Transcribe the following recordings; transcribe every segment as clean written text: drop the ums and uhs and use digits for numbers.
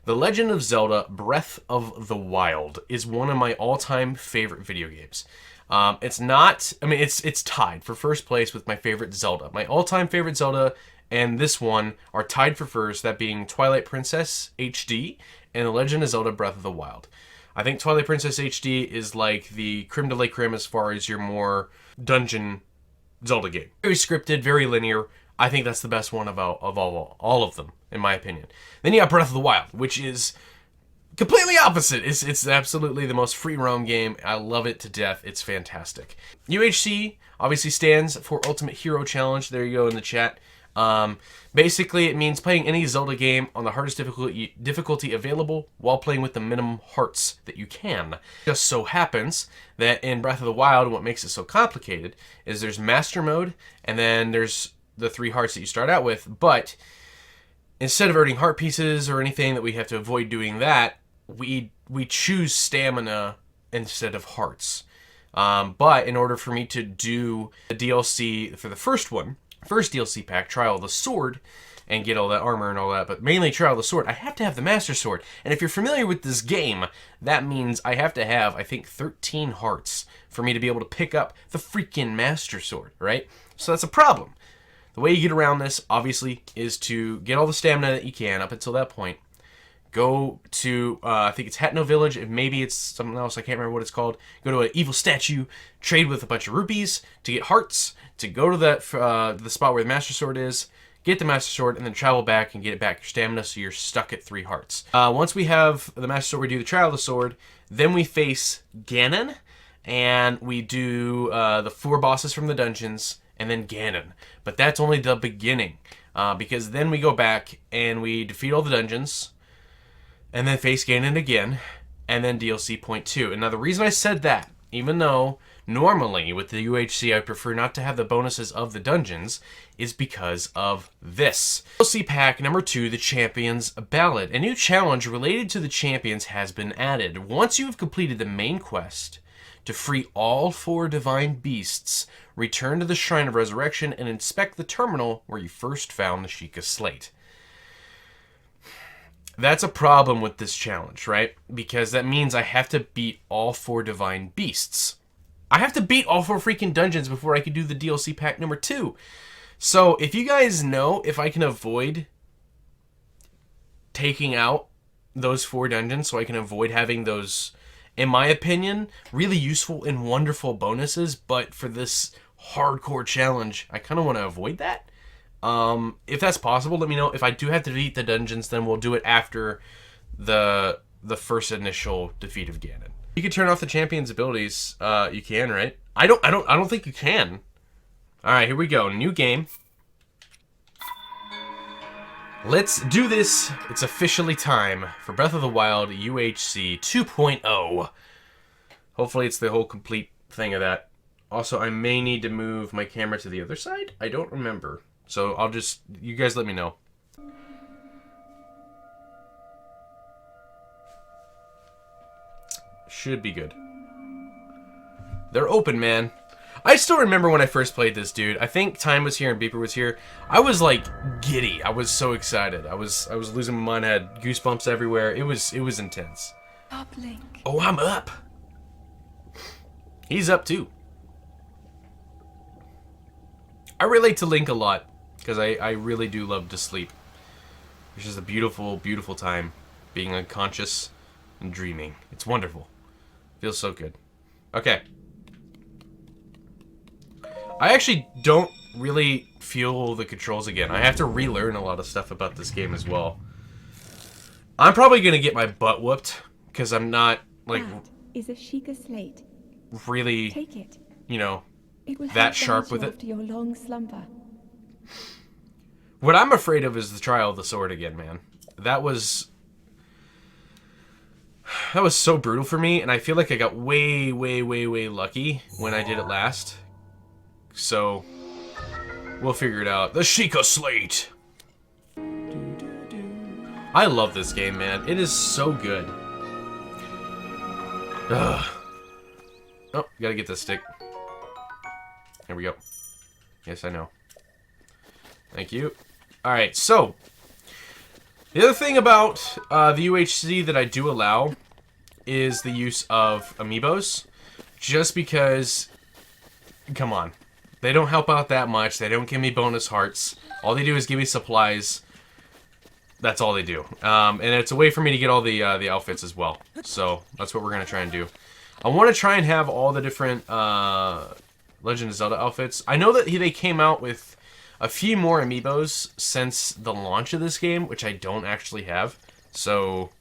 The Legend of Zelda Breath of the Wild is one of my all-time favorite video games. It's not, I mean, it's tied for first place with my favorite Zelda. My all-time favorite Zelda and this one are tied for first, that being Twilight Princess HD and The Legend of Zelda Breath of the Wild. I think Twilight Princess HD is like the creme de la creme as far as your more dungeon Zelda game. Very scripted, very linear. I think that's the best one of all of them, in my opinion. Then you got Breath of the Wild, which is completely opposite. It's absolutely the most free roam game. I love it to death. It's fantastic. UHC obviously stands for Ultimate Hero Challenge. There you go in the chat. Basically, it means playing any Zelda game on the hardest difficulty available while playing with the minimum hearts that you can. Just so happens that in Breath of the Wild, what makes it so complicated is there's Master Mode, and then there's the 3 hearts that you start out with, but instead of earning heart pieces or anything that we have to avoid doing that, we choose stamina instead of hearts. But in order for me to do the DLC for the first DLC pack, Trial of the Sword, and get all that armor and all that, but mainly Trial of the Sword, I have to have the Master Sword. And if you're familiar with this game, that means I have to have, I think, 13 hearts for me to be able to pick up the freaking Master Sword, right? So that's a problem. The way you get around this, obviously, is to get all the stamina that you can up until that point. Go to, I think it's Hatno Village, and maybe it's something else, I can't remember what it's called. Go to an evil statue, trade with a bunch of rupees to get hearts, to go to the spot where the Master Sword is, get the Master Sword, and then travel back and get it back your stamina, so you're stuck at 3 hearts. Once we have the Master Sword, we do the Trial of the Sword, then we face Ganon, and we do the 4 bosses from the dungeons, and then Ganon. But that's only the beginning, because then we go back and we defeat all the dungeons, and then face Ganon again, and then DLC point 2. And now the reason I said that, even though normally with the UHC I prefer not to have the bonuses of the dungeons, is because of this. DLC pack number 2, the Champions Ballad. A new challenge related to the champions has been added. Once you have completed the main quest, to free all 4 divine beasts, return to the Shrine of Resurrection and inspect the terminal where you first found the Sheikah Slate. That's a problem with this challenge, right? Because that means I have to beat all 4 divine beasts. I have to beat all 4 freaking dungeons before I can do the DLC pack number 2. So if you guys know if I can avoid taking out those 4 dungeons so I can avoid having those, in my opinion, really useful and wonderful bonuses, but for this hardcore challenge, I kind of want to avoid that. If that's possible, let me know. If I do have to defeat the dungeons, then we'll do it after the first initial defeat of Ganon. You can turn off the champion's abilities. You can, right? I don't think you can. All right, here we go. New game. Let's do this. It's officially time for Breath of the Wild UHC 2.0. Hopefully it's the whole complete thing of that. Also, I may need to move my camera to the other side. I don't remember. So I'll just, you guys let me know. Should be good. They're open, man. I still remember when I first played this, dude. I think Time was here and Beeper was here. I was like giddy. I was so excited. I was losing my mind. I had goosebumps everywhere. It was intense. Up, Link. Oh, I'm up. He's up too. I relate to Link a lot because I really do love to sleep. It's just a beautiful, beautiful time being unconscious and dreaming. It's wonderful. Feels so good. Okay. I actually don't really feel the controls again. I have to relearn a lot of stuff about this game as well. I'm probably going to get my butt whooped because I'm not, like, That is a Sheikah Slate. really, Take it. you know, It will that help sharp guide with you it. after your long slumber. What I'm afraid of is the Trial of the Sword again, man. That was so brutal for me, and I feel like I got way, way, way, way lucky when I did it last. So, we'll figure it out. The Sheikah Slate! I love this game, man. It is so good. Ugh. Oh, gotta get this stick. Here we go. Yes, I know. Thank you. Alright, so The other thing about the UHC that I do allow is the use of amiibos. Just because, come on, they don't help out that much. They don't give me bonus hearts. All they do is give me supplies. That's all they do. And it's a way for me to get all the outfits as well. So that's what we're going to try and do. I want to try and have all the different Legend of Zelda outfits. I know that they came out with a few more amiibos since the launch of this game, which I don't actually have. So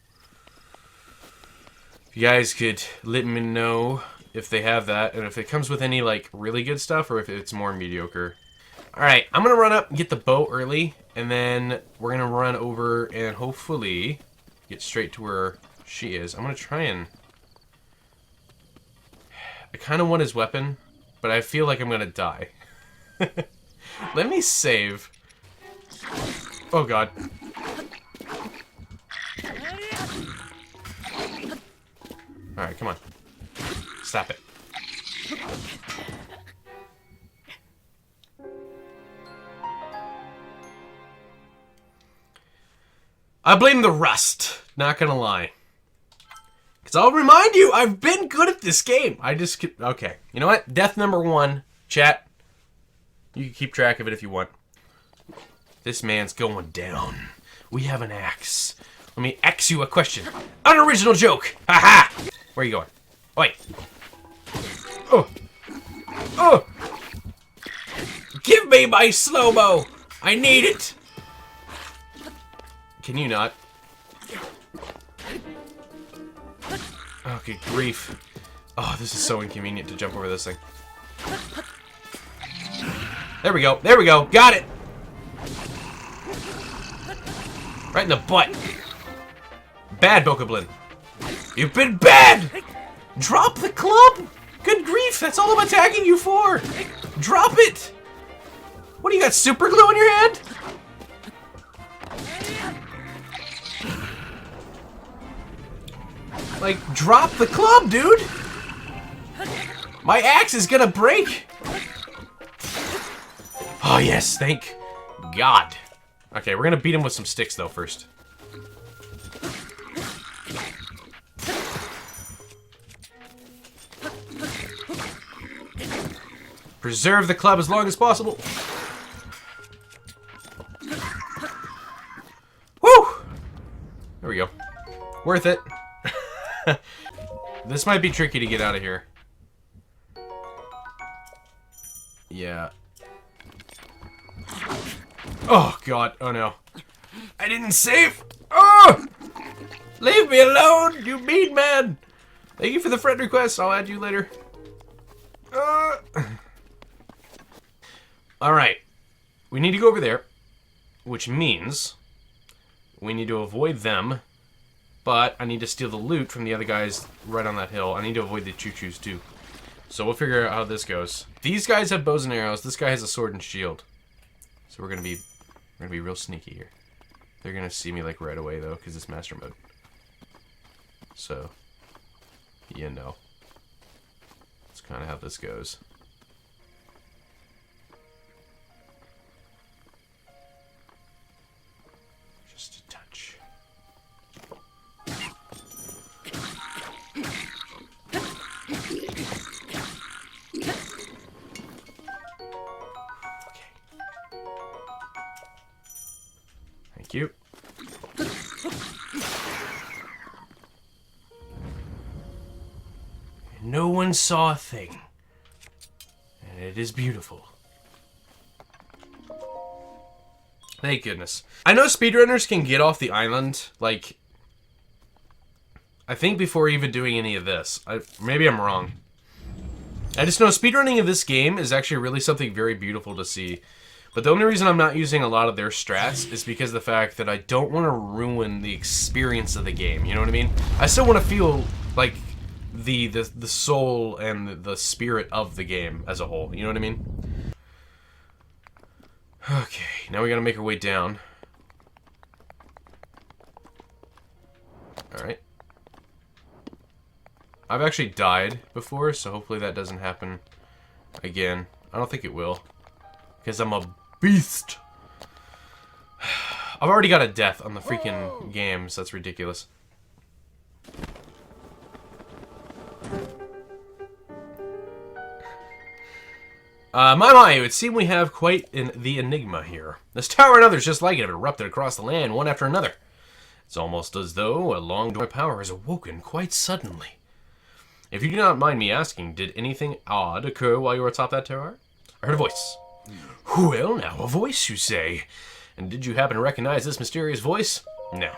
if you guys could let me know if they have that, and if it comes with any like really good stuff, or if it's more mediocre. Alright, I'm going to run up and get the boat early, and then we're going to run over and hopefully get straight to where she is. I'm going to try and... I kind of want his weapon, but I feel like I'm going to die. Let me save. Oh god. Alright, come on. Stop it. I blame the rust, not gonna lie. Because I'll remind you, I've been good at this game. I just... Okay, you know what? Death number 1, chat. You can keep track of it if you want. This man's going down. We have an axe. Let me ask you a question. Unoriginal joke! Ha-ha! Where are you going? Wait. Oh! Oh! Give me my slow-mo! I need it! Can you not? Oh, good grief. Oh, this is so inconvenient to jump over this thing. There we go. There we go. Got it! Right in the butt. Bad, Bokoblin. You've been bad! Drop the club! Good grief, that's all I'm attacking you for! Drop it! What, do you got super glue in your hand? Like, drop the club, dude! My axe is gonna break! Oh, yes, thank God. Okay, we're gonna beat him with some sticks, though, first. Preserve the club as long as possible. Woo! There we go. Worth it. This might be tricky to get out of here. Yeah. Oh, God. Oh, no. I didn't save. Oh! Leave me alone, you mean man. Thank you for the friend request. I'll add you later. Alright. We need to go over there, which means we need to avoid them, but I need to steal the loot from the other guys right on that hill. I need to avoid the choo-choos, too. So we'll figure out how this goes. These guys have bows and arrows. This guy has a sword and shield. So we're gonna be real sneaky here. They're gonna see me like right away though, because it's master mode. So, you know, that's kind of how this goes. Just a touch. Thank you. No one saw a thing. And it is beautiful. Thank goodness. I know speedrunners can get off the island, like, I think before even doing any of this. Maybe I'm wrong. I just know speedrunning of this game is actually really something very beautiful to see. But the only reason I'm not using a lot of their strats is because of the fact that I don't want to ruin the experience of the game. You know what I mean? I still want to feel like the soul and the spirit of the game as a whole. You know what I mean? Okay, now we gotta make our way down. Alright. I've actually died before, so hopefully that doesn't happen again. I don't think it will. Because I'm a beast. I've already got a death on the freaking game, so that's ridiculous. My, it would seem we have quite the enigma here. This tower and others just like it have erupted across the land, one after another. It's almost as though a long-dormant power has awoken quite suddenly. If you do not mind me asking, did anything odd occur while you were atop that tower? I heard a voice. Well, now, a voice, you say? And did you happen to recognize this mysterious voice? No.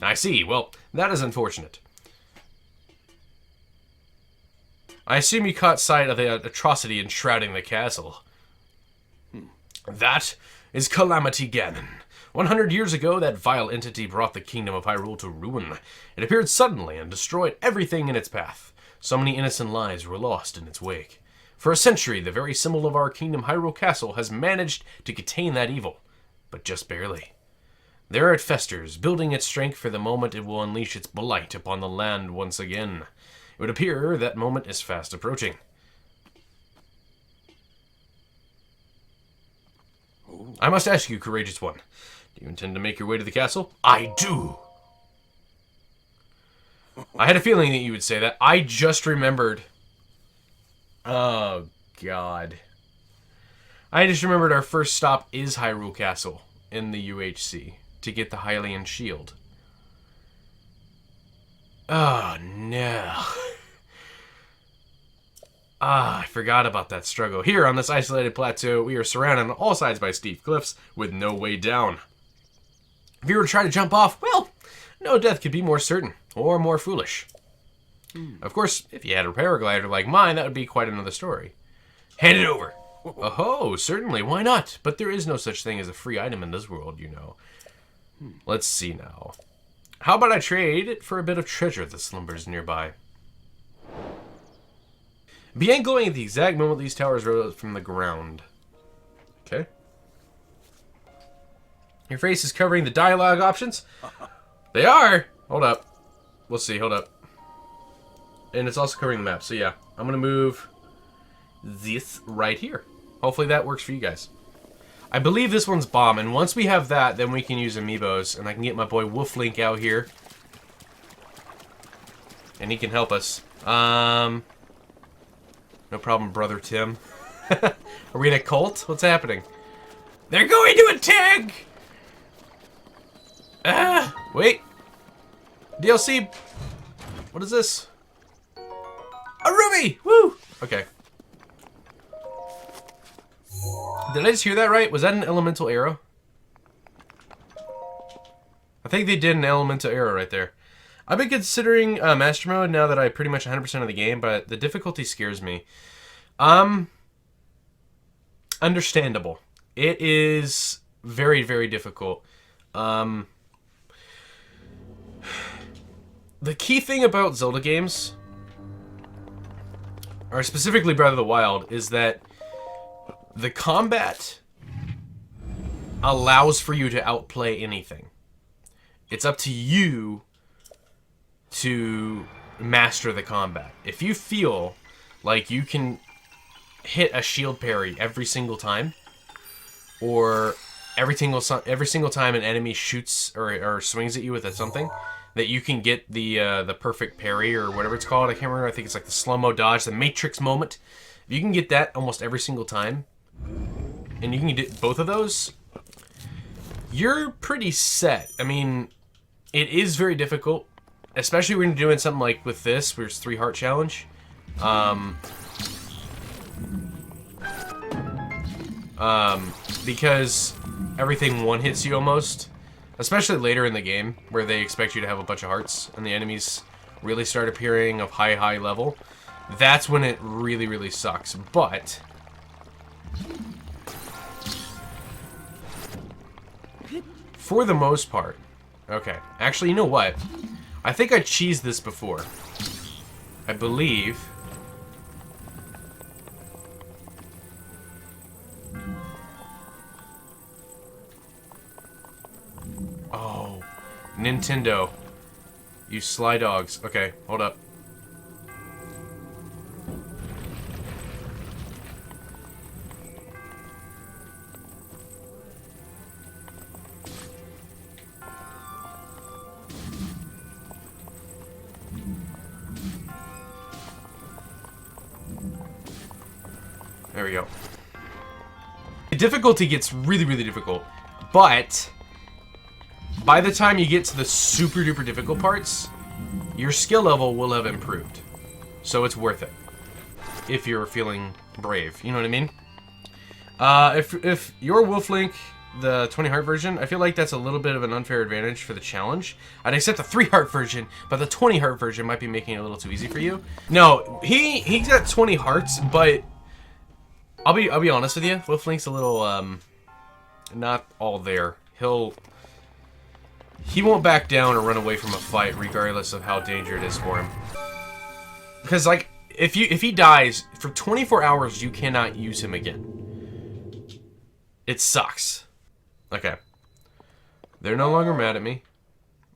I see. Well, that is unfortunate. I assume you caught sight of the atrocity enshrouding the castle. That is Calamity Ganon. 100 years ago, that vile entity brought the kingdom of Hyrule to ruin. It appeared suddenly and destroyed everything in its path. So many innocent lives were lost in its wake. For a century, the very symbol of our kingdom, Hyrule Castle, has managed to contain that evil, but just barely. There it festers, building its strength for the moment it will unleash its blight upon the land once again. It would appear that moment is fast approaching. I must ask you, courageous one, do you intend to make your way to the castle? I do! I had a feeling that you would say that. I just remembered... Oh, God. I just remembered our first stop is Hyrule Castle in the UHC to get the Hylian shield. Oh, no. I forgot about that struggle. Here, on this isolated plateau, we are surrounded on all sides by steep cliffs with no way down. If you were to try to jump off, well, no death could be more certain or more foolish. Of course, if you had a paraglider like mine, that would be quite another story. Hand it over. Oh, certainly, why not? But there is no such thing as a free item in this world, you know. Let's see now. How about I trade it for a bit of treasure that slumbers nearby? Began glowing at the exact moment these towers rose from the ground. Okay. Your face is covering the dialogue options? They are! Hold up. We'll see, hold up. And it's also covering the map, so yeah. I'm gonna move this right here. Hopefully that works for you guys. I believe this one's bomb, and once we have that, then we can use amiibos, and I can get my boy Wolflink out here. And he can help us. No problem, brother Tim. Are we in a cult? What's happening? They're going to attack! Wait. DLC. What is this? A ruby! Woo! Okay. Did I just hear that right? Was that an elemental arrow? I think they did an elemental arrow right there. I've been considering Master Mode now that I pretty much 100% of the game, but the difficulty scares me. Understandable. It is very, very difficult. The key thing about Zelda games, or specifically Breath of the Wild, is that the combat allows for you to outplay anything. It's up to you to master the combat. If you feel like you can hit a shield parry every single time, or every single time an enemy shoots or swings at you with something, that you can get the perfect parry or whatever it's called. I can't remember. I think it's like the slow-mo dodge, the Matrix moment. If you can get that almost every single time, and you can get both of those, you're pretty set. I mean, it is very difficult, especially when you're doing something like with this, where it's 3-heart challenge. Because everything one-hits you almost. Especially later in the game, where they expect you to have a bunch of hearts, and the enemies really start appearing of high level. That's when it really, really sucks. But for the most part, okay. Actually, you know what? I think I cheesed this before. I believe. Oh, Nintendo. You sly dogs. Okay, hold up. There we go. The difficulty gets really, really difficult, but by the time you get to the super duper difficult parts, your skill level will have improved. So it's worth it. If you're feeling brave. You know what I mean? If you're Wolf Link, the 20 heart version, I feel like that's a little bit of an unfair advantage for the challenge. I'd accept the 3 heart version, but the 20 heart version might be making it a little too easy for you. No, he's got 20 hearts, but I'll be honest with you. Wolf Link's a little not all there. He won't back down or run away from a fight regardless of how dangerous it is for him. Because like if he dies for 24 hours, you cannot use him again. It sucks. Okay. They're no longer mad at me,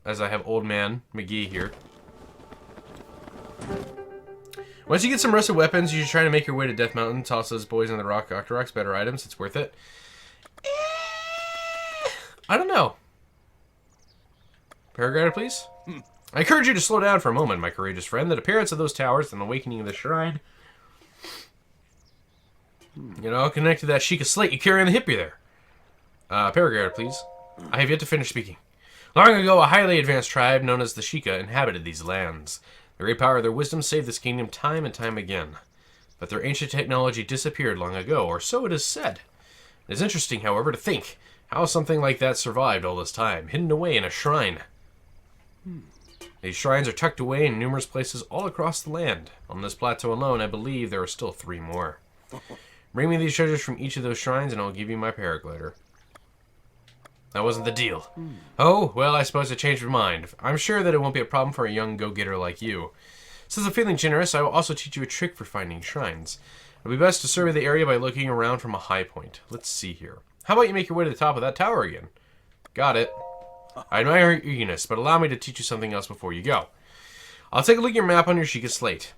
as I have old man McGee here. Once you get some rusted weapons, you should try to make your way to Death Mountain. Toss those boys in the rock Octoroks. Better items. It's worth it. I don't know. Paragraph, please. I encourage you to slow down for a moment, my courageous friend. The appearance of those towers and the awakening of the shrine. You know, connect to that Sheikah slate you carry on the hip there. Paragraph, please. I have yet to finish speaking. Long ago, a highly advanced tribe known as the Sheikah inhabited these lands. The great power of their wisdom saved this kingdom time and time again. But their ancient technology disappeared long ago, or so it is said. It is interesting, however, to think how something like that survived all this time, hidden away in a shrine. These shrines are tucked away in numerous places all across the land. On this plateau alone, I believe there are still 3 more. Bring me these treasures from each of those shrines, and I'll give you my paraglider. That wasn't the deal. Oh, well, I suppose I changed my mind. I'm sure that it won't be a problem for a young go-getter like you. Since I'm feeling generous, I will also teach you a trick for finding shrines. It'll be best to survey the area by looking around from a high point. Let's see here. How about you make your way to the top of that tower again? Got it. I admire your eagerness, but allow me to teach you something else before you go. I'll take a look at your map on your Sheikah slate.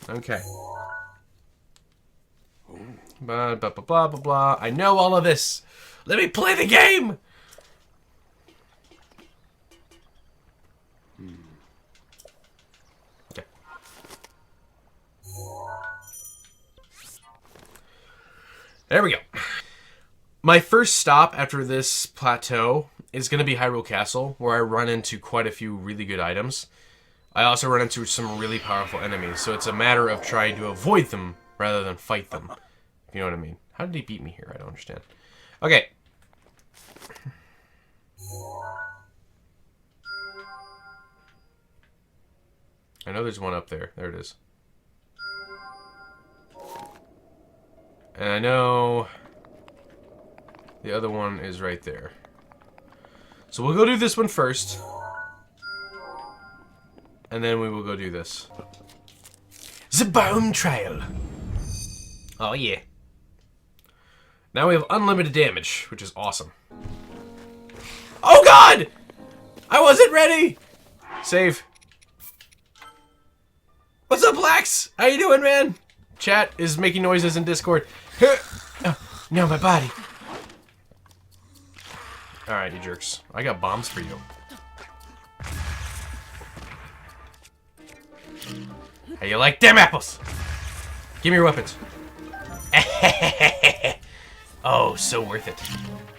Okay. Blah, blah, blah, blah, blah, blah. I know all of this. Let me play the game! Okay. There we go. My first stop after this plateau is going to be Hyrule Castle, where I run into quite a few really good items. I also run into some really powerful enemies, so it's a matter of trying to avoid them rather than fight them. If you know what I mean. How did he beat me here? I don't understand. Okay. I know there's one up there. There it is. And I know the other one is right there. So we'll go do this one first. And then we will go do this. The Bone Trail. Oh yeah. Now we have unlimited damage, which is awesome. Oh god! I wasn't ready! Save. What's up, Lax? How you doing, man? Chat is making noises in Discord. Oh, no, my body. Alright, you jerks. I got bombs for you. How you like them apples? Give me your weapons. Oh, so worth it.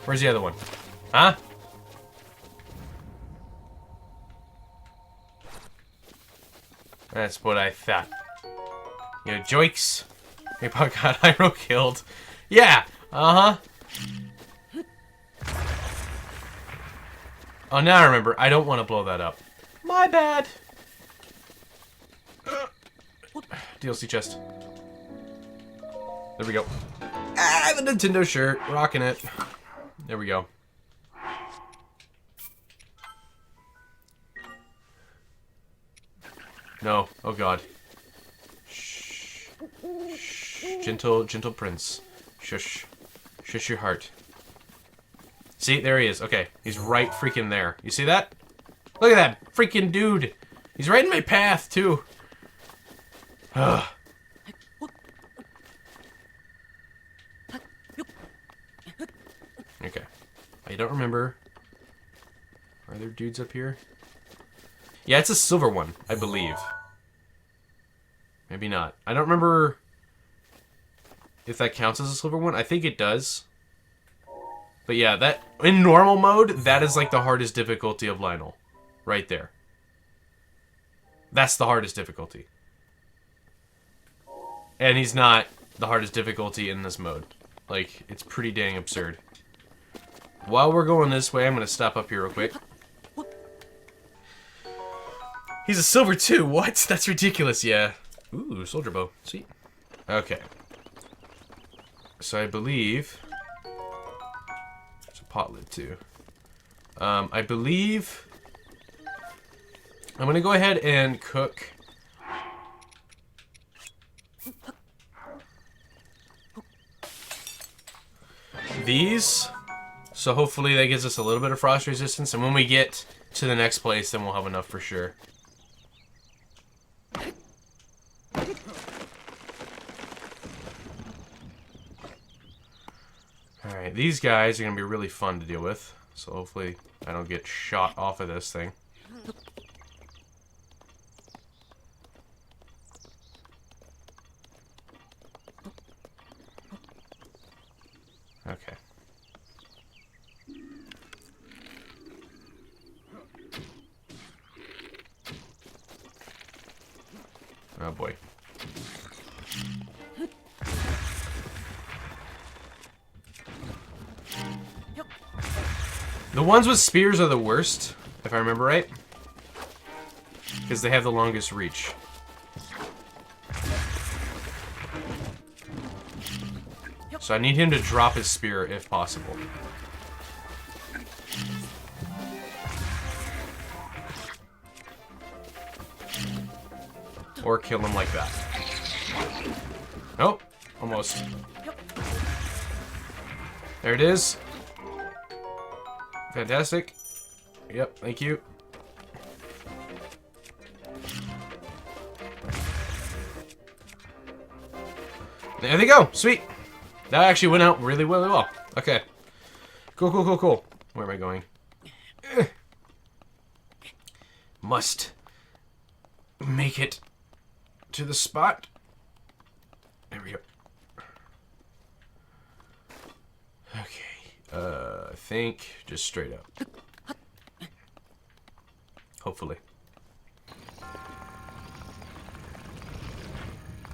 Where's the other one? Huh? That's what I thought. You know, joikes. Maybe I got Hyrule killed. Yeah, uh-huh. Oh, now I remember. I don't want to blow that up. My bad. DLC chest. There we go. Ah, the Nintendo shirt. Rocking it. There we go. No. Oh, God. Shh. Shh. Gentle prince. Shush. Shush your heart. See? There he is. Okay. He's right freaking there. You see that? Look at that freaking dude. He's right in my path, too. Ugh. Okay. I don't remember. Are there dudes up here? Yeah, it's a silver one, I believe. Maybe not. I don't remember if that counts as a silver one. I think it does. But yeah, that in normal mode, that is like the hardest difficulty of Lionel. Right there. That's the hardest difficulty. And he's not the hardest difficulty in this mode. Like, it's pretty dang absurd. While we're going this way, I'm going to stop up here real quick. He's a silver too. What? That's ridiculous. Yeah. Ooh, soldier bow. Sweet. Okay. So I believe... There's a pot lid too. I believe... I'm going to go ahead and cook... these. So hopefully that gives us a little bit of frost resistance. And when we get to the next place, then we'll have enough for sure. Alright, these guys are going to be really fun to deal with. So hopefully I don't get shot off of this thing. Okay. Oh boy. The ones with spears are the worst, if I remember right. Because they have the longest reach. So I need him to drop his spear if possible. Or kill him like that. Nope. Almost. There it is. Fantastic. Yep, thank you. There they go. Sweet. That actually went out really, really well. Okay. Cool, cool, cool, cool. Where am I going? Must make it to the spot. There we go. Okay. I think just straight up. Hopefully.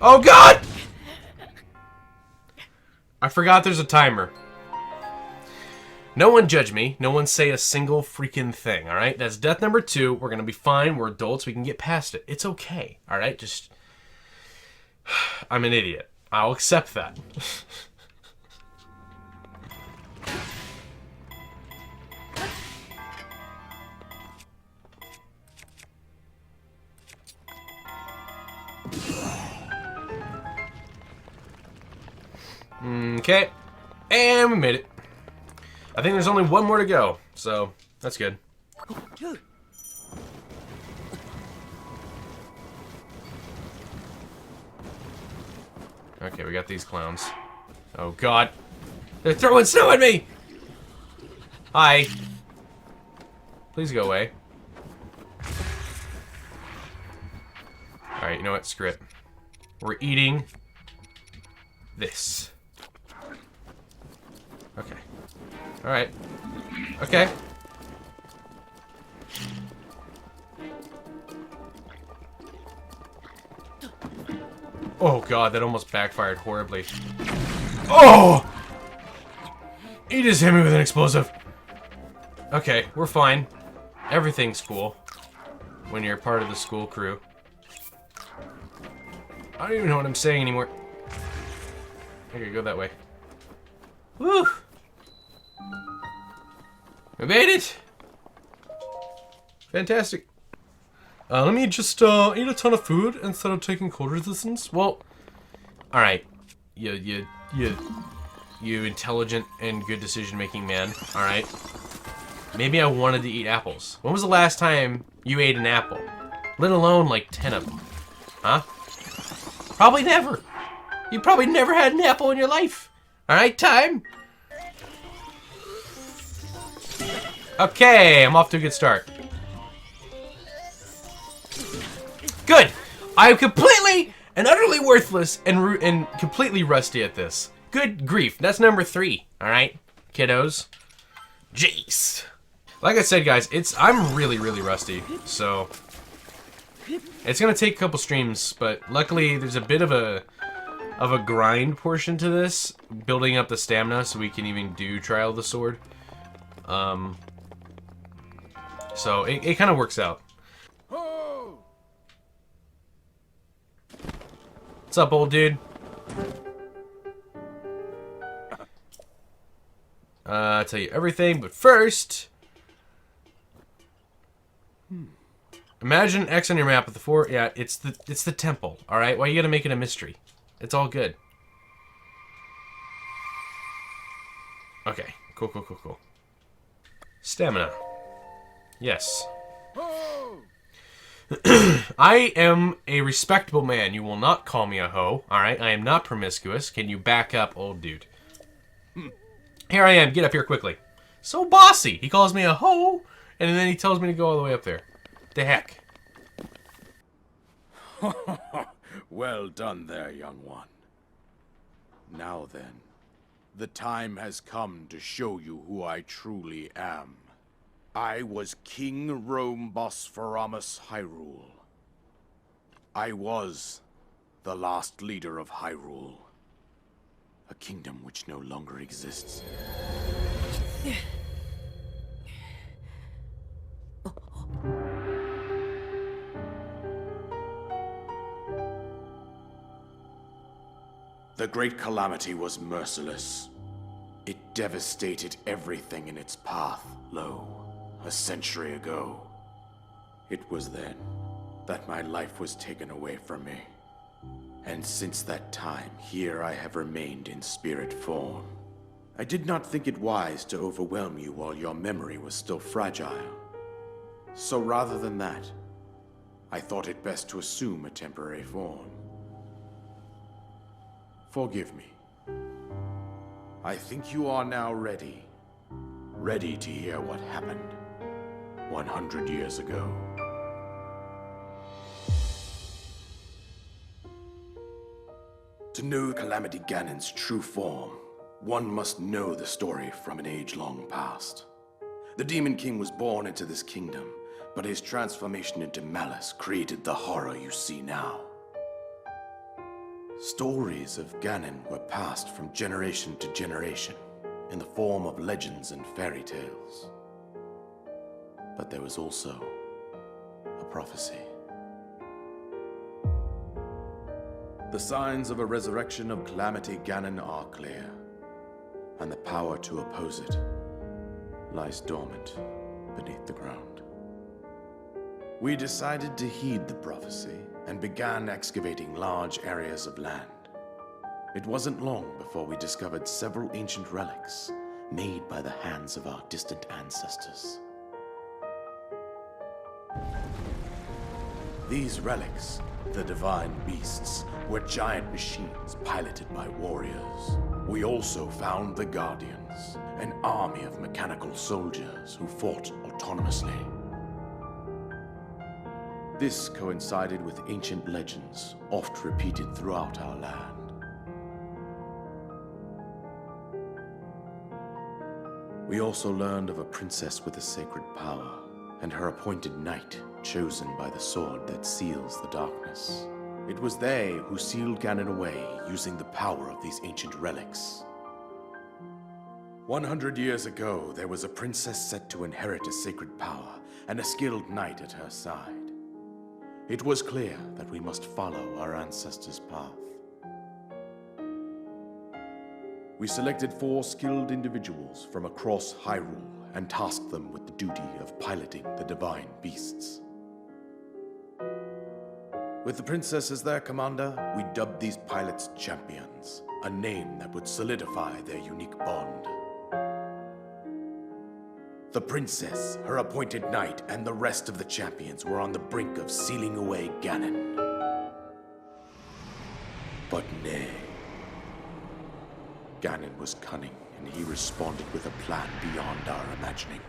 Oh God! I forgot there's a timer. No one judge me. No one say a single freaking thing, alright? That's death number 2. We're gonna be fine. We're adults. We can get past it. It's okay, alright? Just... I'm an idiot. I'll accept that. Okay. And we made it. I think there's only one more to go, so that's good. Okay, we got these clowns. Oh God. They're throwing snow at me! Hi. Please go away. Alright, you know what? Screw it. We're eating this. Okay. Alright. Okay. Oh God, that almost backfired horribly. Oh! He just hit me with an explosive. Okay, we're fine. Everything's cool when you're part of the school crew. I don't even know what I'm saying anymore. I gotta go that way. Woo! We made it! Fantastic. Let me just eat a ton of food instead of taking cold resistance. Well, alright. You intelligent and good decision-making man. Alright. Maybe I wanted to eat apples. When was the last time you ate an apple? Let alone, like, 10 of them. Huh? Probably never. You probably never had an apple in your life. Alright, time. Okay, I'm off to a good start. Good. I completely and utterly worthless and completely rusty at this. Good grief. That's number 3. All right, kiddos. Jeez. Like I said, guys, I'm really rusty, so it's gonna take a couple streams, but luckily there's a bit of a grind portion to this, building up the stamina so we can even do Trial of the Sword. So it kind of works out. What's up, old dude? I'll tell you everything, but first, imagine X on your map with the 4. Yeah, it's the temple. All right, why you gotta make it a mystery? It's all good. Okay, cool. Stamina. Yes. I am a respectable man. You will not call me a hoe. All right, I am not promiscuous. Can you back up, old dude? Here I am. Get up here quickly. So bossy. He calls me a hoe, and then he tells me to go all the way up there. The heck? Well done there, young one. Now then, the time has come to show you who I truly am. I was King Rhombos Faramus Hyrule. I was the last leader of Hyrule. A kingdom which no longer exists. The Great Calamity was merciless. It devastated everything in its path, a century ago. It was then that my life was taken away from me. And since that time, here I have remained in spirit form. I did not think it wise to overwhelm you while your memory was still fragile. So rather than that, I thought it best to assume a temporary form. Forgive me. I think you are now ready. Ready to hear what happened 100 years ago. To know Calamity Ganon's true form, one must know the story from an age long past. The Demon King was born into this kingdom, but his transformation into malice created the horror you see now. Stories of Ganon were passed from generation to generation in the form of legends and fairy tales. But there was also a prophecy. The signs of a resurrection of Calamity Ganon are clear, and the power to oppose it lies dormant beneath the ground. We decided to heed the prophecy and began excavating large areas of land. It wasn't long before we discovered several ancient relics made by the hands of our distant ancestors. These relics, the divine beasts, were giant machines piloted by warriors. We also found the Guardians, an army of mechanical soldiers who fought autonomously. This coincided with ancient legends, oft repeated throughout our land. We also learned of a princess with a sacred power, and her appointed knight, chosen by the sword that seals the darkness. It was they who sealed Ganon away using the power of these ancient relics. 100 years ago, there was a princess set to inherit a sacred power and a skilled knight at her side. It was clear that we must follow our ancestors' path. We selected 4 skilled individuals from across Hyrule and tasked them with the duty of piloting the divine beasts. With the princess as their commander, we dubbed these pilots champions, a name that would solidify their unique bond. The princess, her appointed knight, and the rest of the champions were on the brink of sealing away Ganon. But nay. Ganon was cunning, and he responded with a plan beyond our imagining.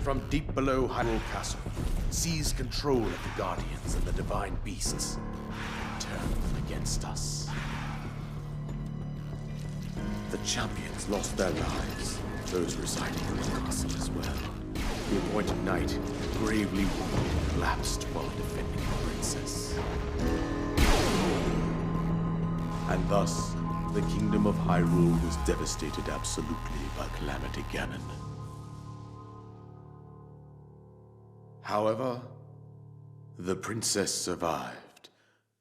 from deep below Hyrule Castle seized control of the Guardians and the Divine Beasts, and turned them against us. The champions lost their lives, those residing in the castle as well. The appointed knight, gravely wounded, collapsed while defending the princess. And thus, the kingdom of Hyrule was devastated absolutely by Calamity Ganon. However, the princess survived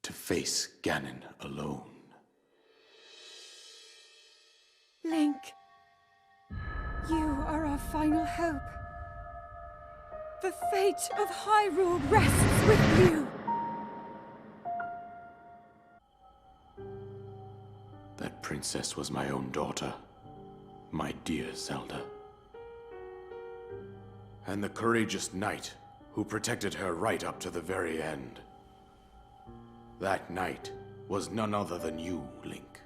to face Ganon alone. Link, you are our final hope. The fate of Hyrule rests with you. That princess was my own daughter, my dear Zelda. And the courageous knight who protected her right up to the very end. That knight was none other than you, Link.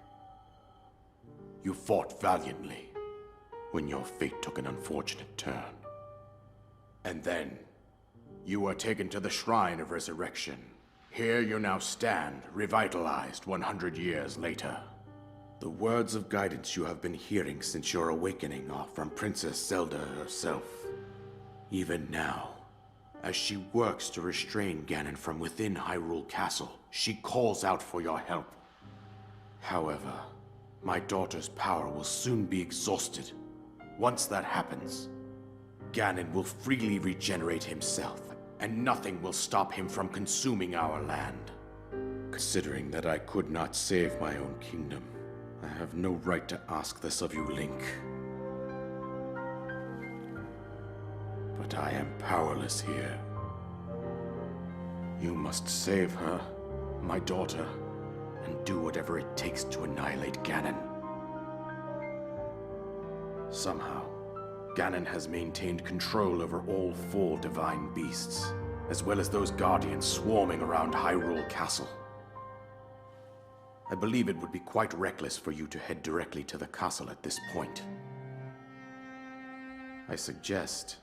You fought valiantly when your fate took an unfortunate turn. And then, you were taken to the Shrine of Resurrection. Here you now stand, revitalized 100 years later. The words of guidance you have been hearing since your awakening are from Princess Zelda herself. Even now, as she works to restrain Ganon from within Hyrule Castle, she calls out for your help. However, my daughter's power will soon be exhausted. Once that happens, Ganon will freely regenerate himself, and nothing will stop him from consuming our land. Considering that I could not save my own kingdom, I have no right to ask this of you, Link. But I am powerless here. You must save her, my daughter, and do whatever it takes to annihilate Ganon. Somehow, Ganon has maintained control over all 4 divine beasts, as well as those guardians swarming around Hyrule Castle. I believe it would be quite reckless for you to head directly to the castle at this point. I suggest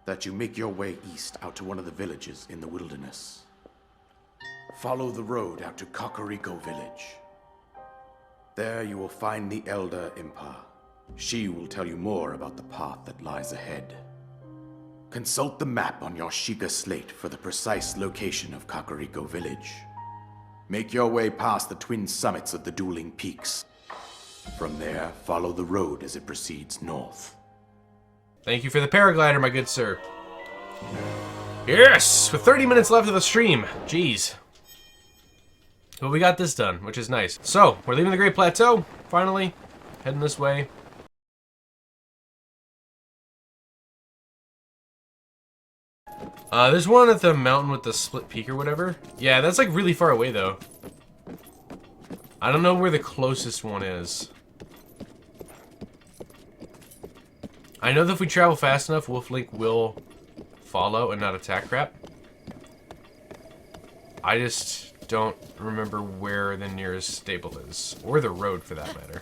that you make your way east out to one of the villages in the wilderness. Follow the road out to Kakariko Village. There you will find the Elder Impa. She will tell you more about the path that lies ahead. Consult the map on your Sheikah slate for the precise location of Kakariko Village. Make your way past the twin summits of the dueling peaks. From there, follow the road as it proceeds north. Thank you for the paraglider, my good sir. Yes! With 30 minutes left of the stream. Jeez. Well, we got this done, which is nice. So, we're leaving the Great Plateau, finally. Heading this way. There's one at the mountain with the split peak or whatever. Yeah, that's like really far away, though. I don't know where the closest one is. I know that if we travel fast enough, Wolf Link will follow and not attack crap. I just don't remember where the nearest stable is. Or the road, for that matter.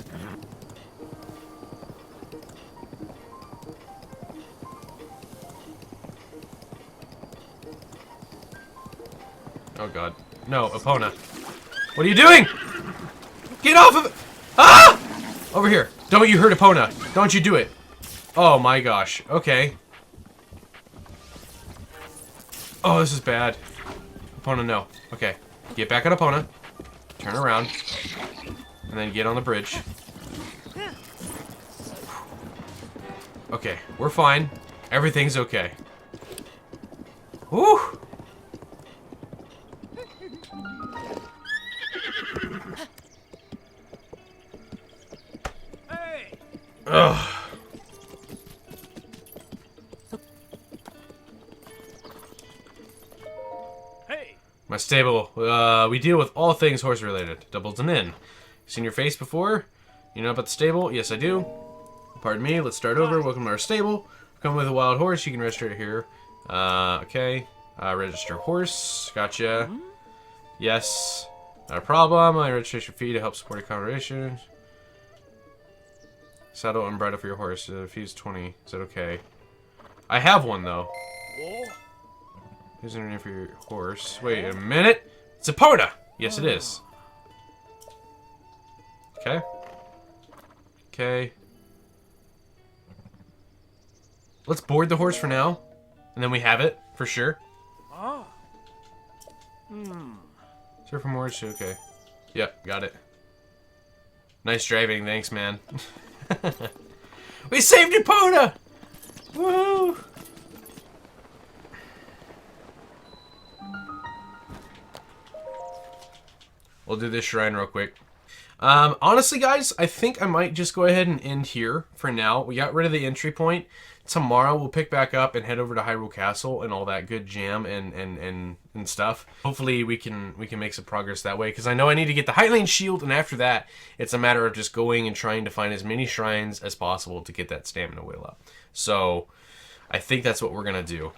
Oh god. No, Epona. What are you doing? Get off of it! Ah! Over here. Don't you hurt Epona. Don't you do it. Oh my gosh. Okay. Oh, this is bad. Epona, no. Okay. Get back on Epona. Turn around. And then get on the bridge. Okay. We're fine. Everything's okay. Whew! Ugh. Hey. My stable. We deal with all things horse related. Doubles an inn. Seen your face before? You know about the stable? Yes, I do. Pardon me. Let's start over. Welcome to our stable. Come with a wild horse. You can register it here. Okay. Register horse. Gotcha. Yes. Not a problem. My registration fee to help support accommodation. Saddle and bridle for your horse. Fees 20. Is that okay? I have one, though. Here's an name for your horse. Wait a minute. It's a Epona! Yes, it is. Okay. Okay. Let's board the horse for now. And then we have it, for sure. Surf from horse, okay. Yep, got it. Nice driving, thanks, man. We saved Epona! Woo! We'll do this shrine real quick. Honestly, guys, I think I might just go ahead and end here for now. We got rid of the entry point. Tomorrow we'll pick back up and head over to Hyrule Castle and all that good jam and stuff. Hopefully we can make some progress that way, because I know I need to get the Hylian Shield, and after that it's a matter of just going and trying to find as many shrines as possible to get that stamina wheel up. So I think that's what we're gonna do.